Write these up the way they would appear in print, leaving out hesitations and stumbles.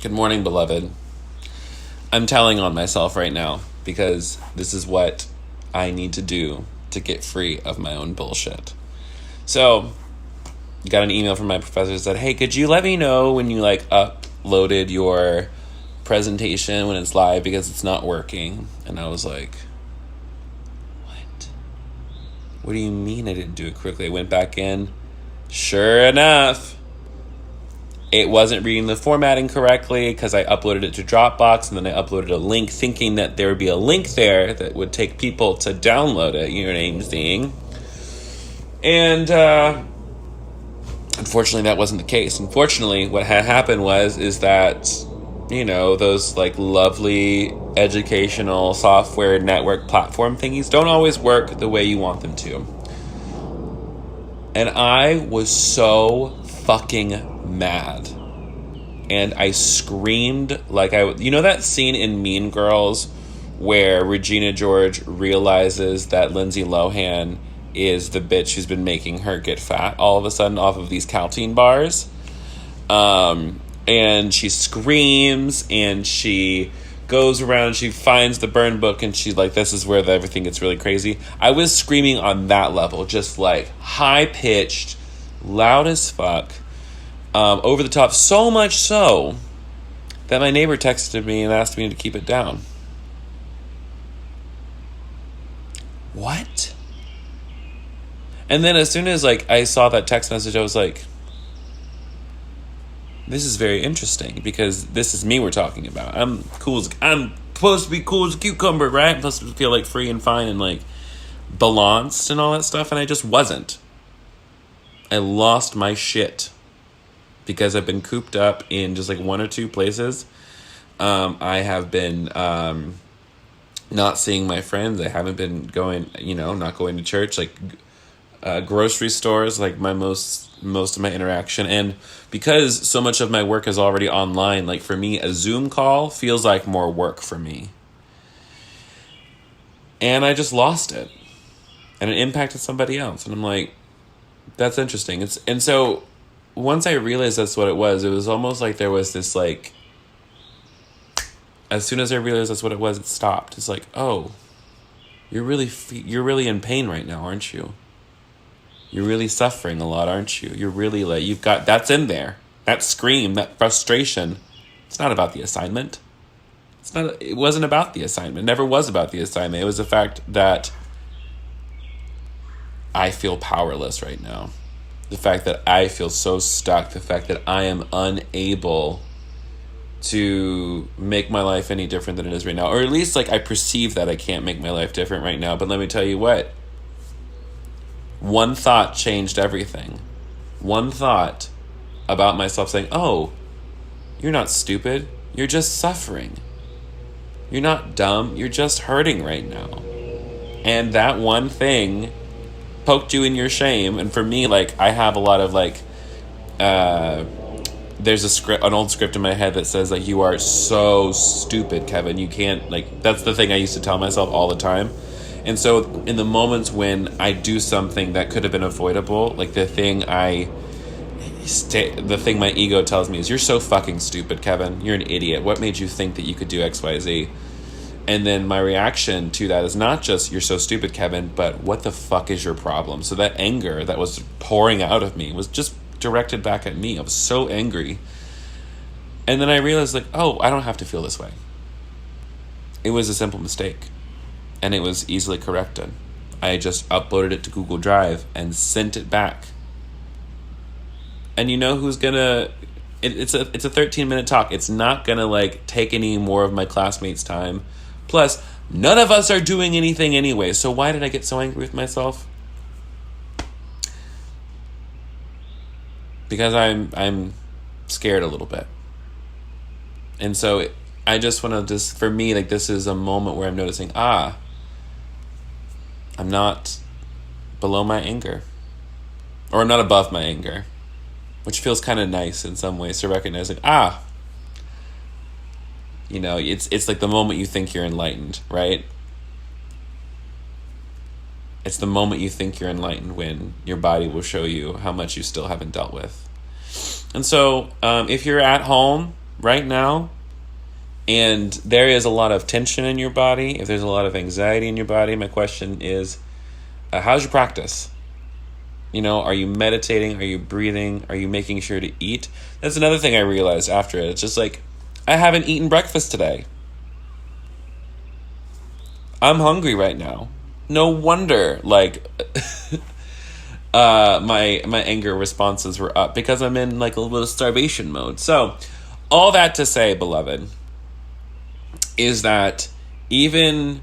Good morning, beloved. I'm telling on myself right now because this is what I need to do to get free of my own bullshit. So, got an email from my professor that said, hey, could you let me know when you uploaded your presentation when it's live because it's not working? And I was like, what do you mean I didn't do it quickly? I went back in. Sure enough, it wasn't reading the formatting correctly because I uploaded it to Dropbox and then I uploaded a link thinking that there would be a link there that would take people to download it, you know what I'm saying? And unfortunately, that wasn't the case. Unfortunately, what had happened is that, those lovely educational software network platform thingies don't always work the way you want them to. And I was so fucking mad. And I screamed that scene in Mean Girls where Regina George realizes that Lindsay Lohan is the bitch who's been making her get fat all of a sudden off of these Caltine bars. And she screams and she goes around, she finds the burn book and she's like, this is where everything gets really crazy. I was screaming on that level, just high pitched, loud as fuck, over the top, so much so that my neighbor texted me and asked me to keep it down. What? And then as soon as I saw that text message, I was like, this is very interesting because this is me we're talking about. I'm supposed to be cool as a cucumber, right? I'm supposed to feel free and fine and balanced and all that stuff, and I just wasn't. I lost my shit because I've been cooped up in just one or two places. I have been not seeing my friends. I haven't been going, not going to church, grocery stores, most of my interaction. And because so much of my work is already online, for me, a Zoom call feels like more work for me. And I just lost it. And it impacted somebody else. And I'm like, that's interesting. And so once I realized that's what it was almost like there was this as soon as I realized that's what it was, it stopped. It's oh, you're really in pain right now, aren't you? You're really suffering a lot, aren't you? You're really you've got, that's in there. That scream, that frustration. It's not about the assignment. It wasn't about the assignment. It never was about the assignment. It was the fact that I feel powerless right now. The fact that I feel so stuck. The fact that I am unable to make my life any different than it is right now. Or at least I perceive that I can't make my life different right now. But let me tell you what. One thought changed everything. One thought about myself saying, oh, you're not stupid. You're just suffering. You're not dumb. You're just hurting right now. And that one thing poked you in your shame. And for me, I have a lot of there's an old script in my head that says you are so stupid, Kevin. You can't that's the thing I used to tell myself all the time. And so in the moments when I do something that could have been avoidable, the thing my ego tells me is, you're so fucking stupid, Kevin. You're an idiot. What made you think that you could do X, Y, Z? And then my reaction to that is not just, you're so stupid, Kevin, but what the fuck is your problem? So that anger that was pouring out of me was just directed back at me. I was so angry. And then I realized oh, I don't have to feel this way. It was a simple mistake. And it was easily corrected. I just uploaded it to Google Drive and sent it back. And you know who's gonna... It's a 13-minute talk. It's not gonna take any more of my classmates' time. Plus, none of us are doing anything anyway. So why did I get so angry with myself? Because I'm scared a little bit. And so I just want to for me, this is a moment where I'm noticing, I'm not below my anger. Or I'm not above my anger. Which feels kind of nice in some ways to recognize, it's the moment you think you're enlightened, right? It's the moment you think you're enlightened when your body will show you how much you still haven't dealt with. And so if you're at home right now, and there is a lot of tension in your body, if there's a lot of anxiety in your body, my question is, how's your practice? You know, are you meditating? Are you breathing? Are you making sure to eat? That's another thing I realized after it. It's just like, I haven't eaten breakfast today. I'm hungry right now. No wonder, like, my anger responses were up, because I'm in like a little bit of starvation mode. So, all that to say, beloved, is that even,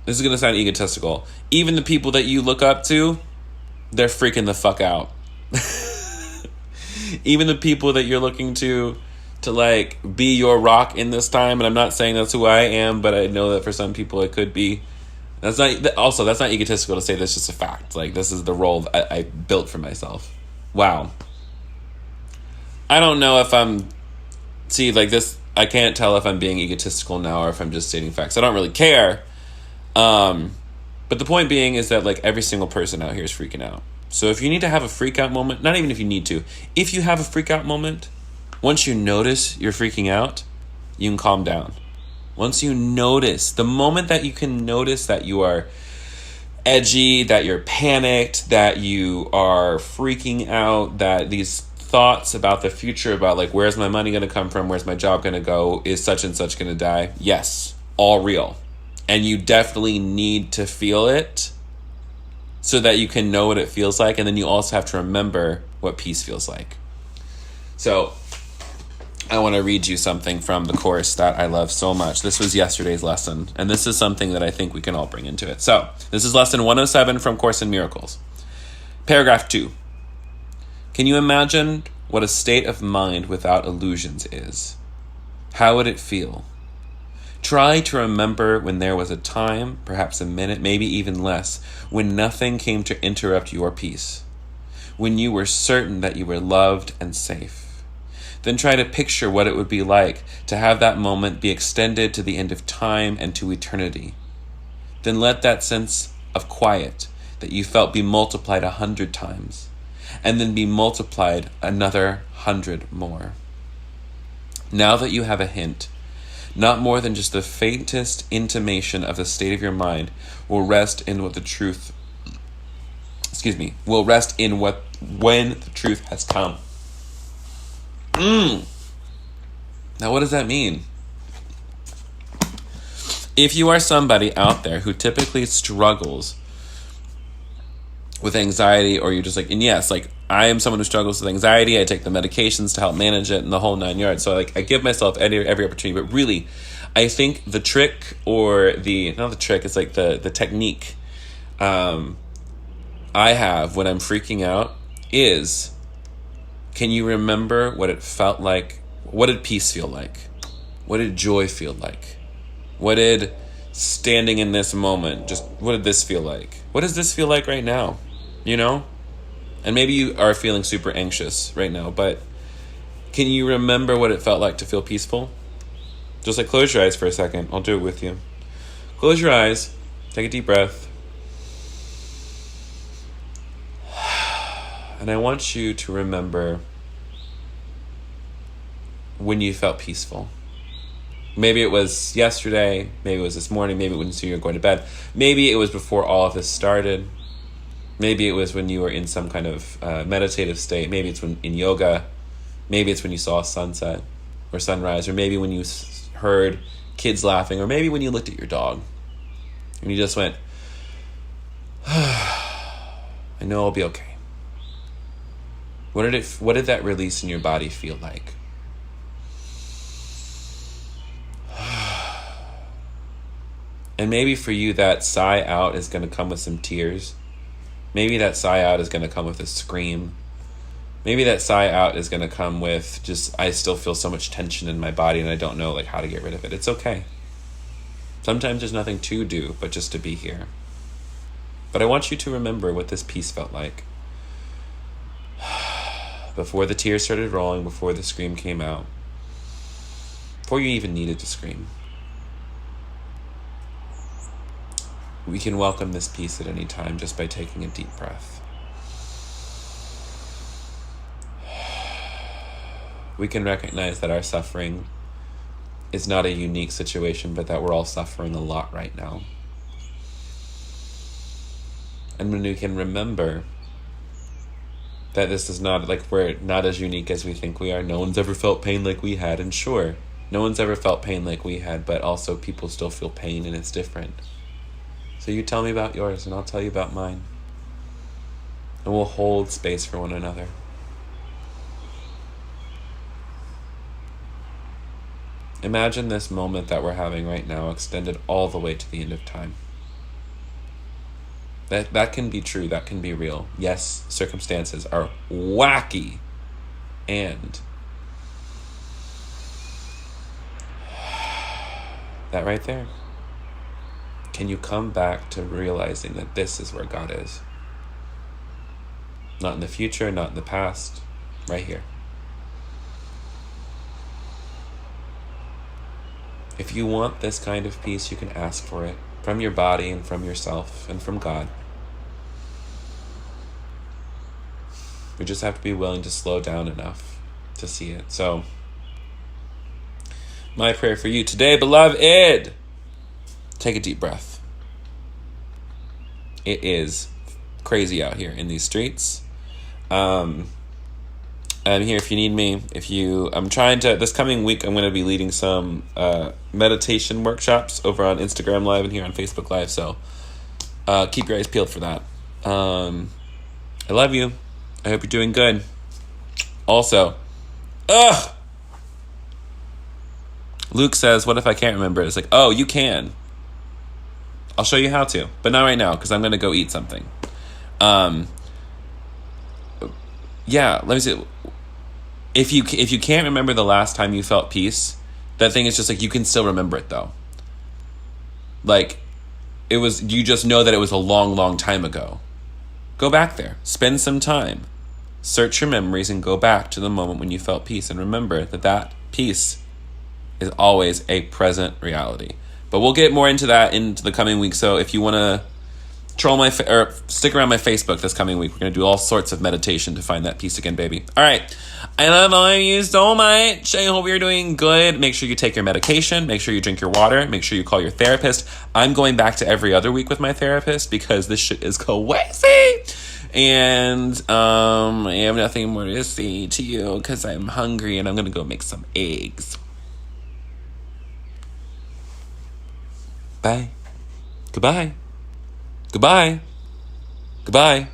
this is going to sound egotistical, even the people that you look up to, they're freaking the fuck out. Even the people that you're looking to like be your rock in this time, and I'm not saying that's who I am, but I know that for some people it could be. That's not egotistical to say, that's just a fact. Like, this is the role I built for myself. Wow. I don't know if like this, I can't tell if I'm being egotistical now or if I'm just stating facts. I don't really care. But the point being is that, like, every single person out here is freaking out. So if you need to have a freak out moment, not even if you need to, if you have a freak out moment, once you notice you're freaking out, you can calm down. Once you notice, the moment that you can notice that you are edgy, that you're panicked, that you are freaking out, that these thoughts about the future, about like, where's my money going to come from, where's my job going to go, is such and such going to die, yes, all real. And you definitely need to feel it so that you can know what it feels like. And then you also have to remember what peace feels like. So I want to read you something from the course that I love so much. This was yesterday's lesson, and this is something that I think we can all bring into it. So this is lesson 107 from Course in Miracles. Paragraph 2. Can you imagine what a state of mind without illusions is? How would it feel? Try to remember when there was a time, perhaps a minute, maybe even less, when nothing came to interrupt your peace, when you were certain that you were loved and safe. Then try to picture what it would be like to have that moment be extended to the end of time and to eternity. Then let that sense of quiet that you felt be multiplied 100 times, and then be multiplied another 100 more. Now that you have a hint, not more than just the faintest intimation of the state of your mind, will rest in what the truth, will rest in when the truth has come. Now, what does that mean? If you are somebody out there who typically struggles with anxiety, or you're just like, and yes, like, I am someone who struggles with anxiety. I take the medications to help manage it and the whole 9 yards. So like, I give myself every opportunity, but really, I think the trick, or not the trick, it's like the technique I have when I'm freaking out is, can you remember what it felt like? What did peace feel like? What did joy feel like? What did standing in this moment, what did this feel like? What does this feel like right now? You know? And maybe you are feeling super anxious right now, but can you remember what it felt like to feel peaceful? Just like, close your eyes for a second. I'll do it with you. Close your eyes. Take a deep breath. And I want you to remember when you felt peaceful. Maybe it was yesterday. Maybe it was this morning. Maybe it was when you were going to bed. Maybe it was before all of this started. Maybe it was when you were in some kind of meditative state. Maybe it's in yoga. Maybe it's when you saw a sunset or sunrise. Or maybe when you heard kids laughing. Or maybe when you looked at your dog and you just went, I know I'll be okay. What did that release in your body feel like? And maybe for you, that sigh out is going to come with some tears. Maybe that sigh out is going to come with a scream. Maybe that sigh out is going to come with just, I still feel so much tension in my body and I don't know like how to get rid of it. It's okay. Sometimes there's nothing to do but just to be here. But I want you to remember what this peace felt like. Before the tears started rolling, before the scream came out. Before you even needed to scream. We can welcome this peace at any time just by taking a deep breath. we can recognize that our suffering is not a unique situation, but that we're all suffering a lot right now. And when we can remember that this is not, like, we're not as unique as we think we are. No one's ever felt pain like we had, and sure, no one's ever felt pain like we had, but also people still feel pain, and it's different. So you tell me about yours, and I'll tell you about mine. And we'll hold space for one another. Imagine this moment that we're having right now extended all the way to the end of time. That can be true, that can be real. Yes, circumstances are wacky, and that right there. Can you come back to realizing that this is where God is? Not in the future, not in the past, right here. If you want this kind of peace, you can ask for it from your body and from yourself and from God. We just have to be willing to slow down enough to see it. So, my prayer for you today, beloved, take a deep breath. It is crazy out here in these streets. I'm here if you need me. I'm trying to, this coming week, I'm going to be leading some meditation workshops over on Instagram Live and here on Facebook Live. So keep your eyes peeled for that. I love you. I hope you're doing good. Also, Luke says, what if I can't remember it? It's like, oh, you can. I'll show you how to, but not right now because I'm going to go eat something. Yeah, let me see. If you can't remember the last time you felt peace, that thing is just like, you can still remember it though. Like, you just know that it was a long, long time ago. Go back there. Spend some time. Search your memories and go back to the moment when you felt peace. And remember that peace is always a present reality. But we'll get more into that into the coming week. So if you want to stick around my Facebook this coming week, we're going to do all sorts of meditation to find that peace again, baby. All right. I love all of you so much. I hope you're doing good. Make sure you take your medication. Make sure you drink your water. Make sure you call your therapist. I'm going back to every other week with my therapist because this shit is crazy. And I have nothing more to say to you because I'm hungry and I'm going to go make some eggs. Bye. Goodbye. Goodbye. Goodbye.